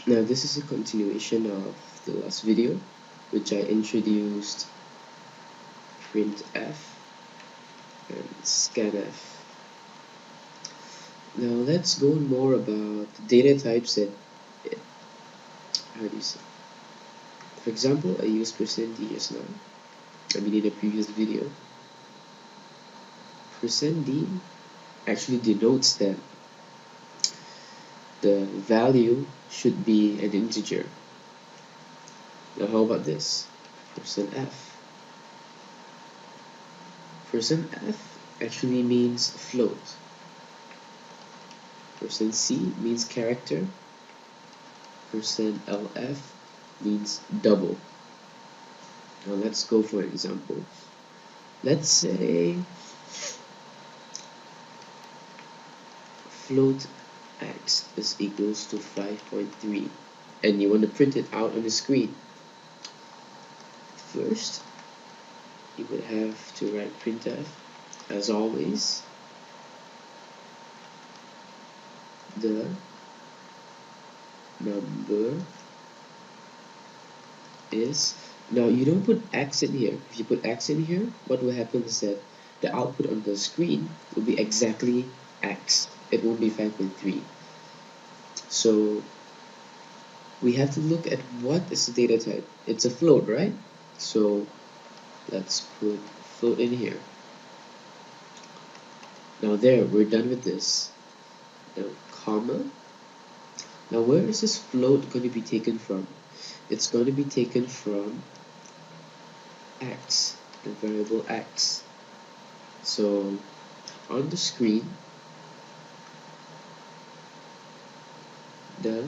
Now this is a continuation of the last video, which I introduced printf and scanf. Now let's go more about data types that, how do you say? For example, I used %d just now. I mean in a previous video. %d actually denotes that the value should be an integer. Now how about this? %f. %f actually means float. %c means character. %lf means double. Now let's go for example. Let's say float x is equals to 5.3 and you want to print it out on the screen. First, you would have to write printf, as always, the number is, now you don't put x in here. If you put x in here, what will happen is that the output on the screen will be exactly x. It won't be 5.3. So we have to look at what is the data type. It's a float, right? So let's put float in here. Now there, we're done with this. Now comma. Now where is this float going to be taken from? It's going to be taken from x, the variable x. So on the screen, the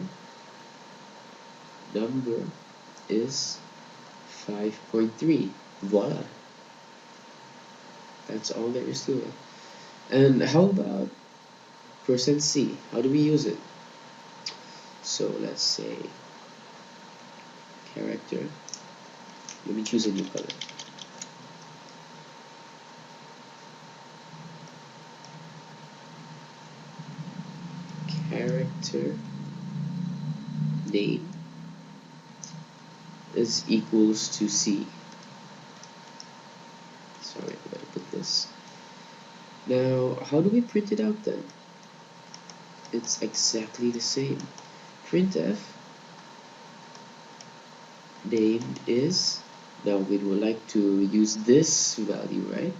number is 5.3. Voila. That's all there is to it. And how about %c? How do we use it? So let's say character. Let me choose a new color. Character name is equals to c. Sorry, I gotta put this. Now, how do we print it out then? It's exactly the same. Printf name is, now we would like to use this value, right?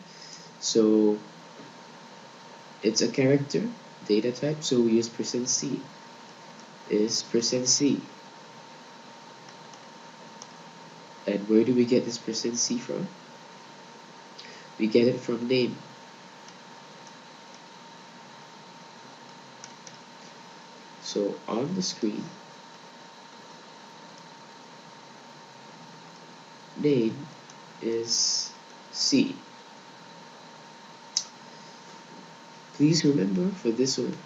So it's a character data type, so we use %c is %c. And where do we get this %c from? We get it from name. So on the screen, name is C. Please remember for this one,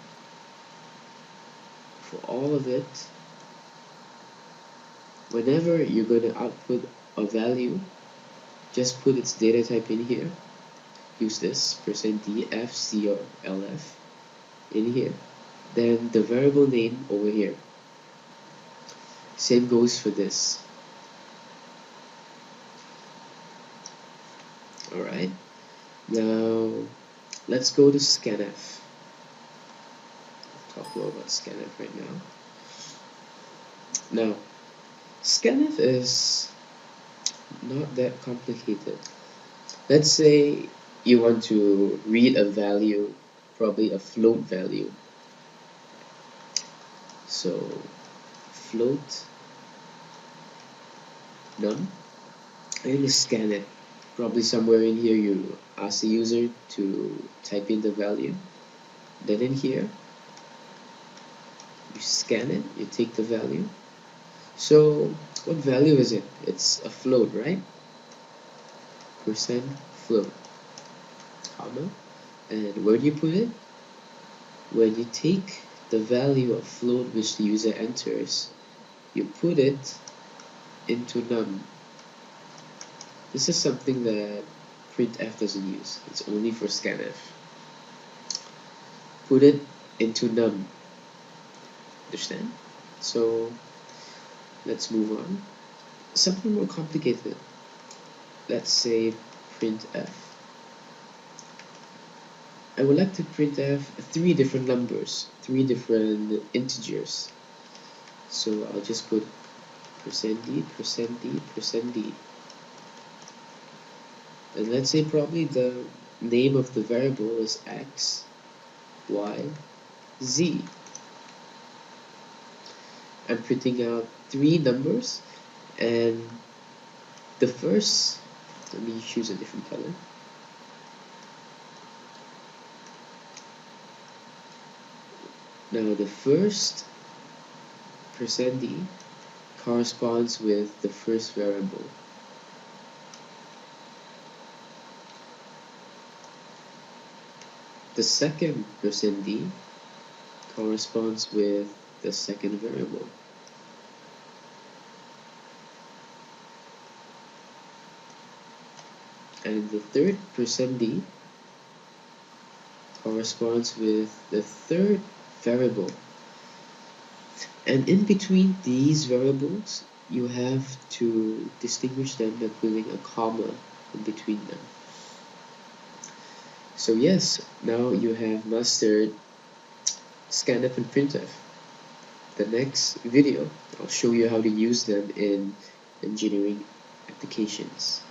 for all of it, whenever you're going to output a value, just put its data type in here. Use this %d, f, c, or lf in here. Then the variable name over here. Same goes for this. Alright, now let's go to scanf. Talk more about scanf right now. Now, scanf is not that complicated. Let's say you want to read a value, probably a float value. So float num, and you scan it. Probably somewhere in here you ask the user to type in the value. Then in here you scan it, you take the value. So what value is it? It's a float, right? %float, comma, and where do you put it? When you take the value of float which the user enters, you put it into num. This is something that printf doesn't use. It's only for scanf. Put it into num. Understand? So Let's move on. Something more complicated. Let's say printf. I would like to printf three different numbers, three different integers. So I'll just put %d, %d, %d. And let's say probably the name of the variable is x, y, z. I'm printing out three numbers, and the first, let me choose a different color. Now the first %d corresponds with the first variable. The second %d corresponds with the second variable. And the third %d corresponds with the third variable. And in between these variables, you have to distinguish them by putting a comma in between them. So yes, now you have mastered scanf and printf. The next video, I'll show you how to use them in engineering applications.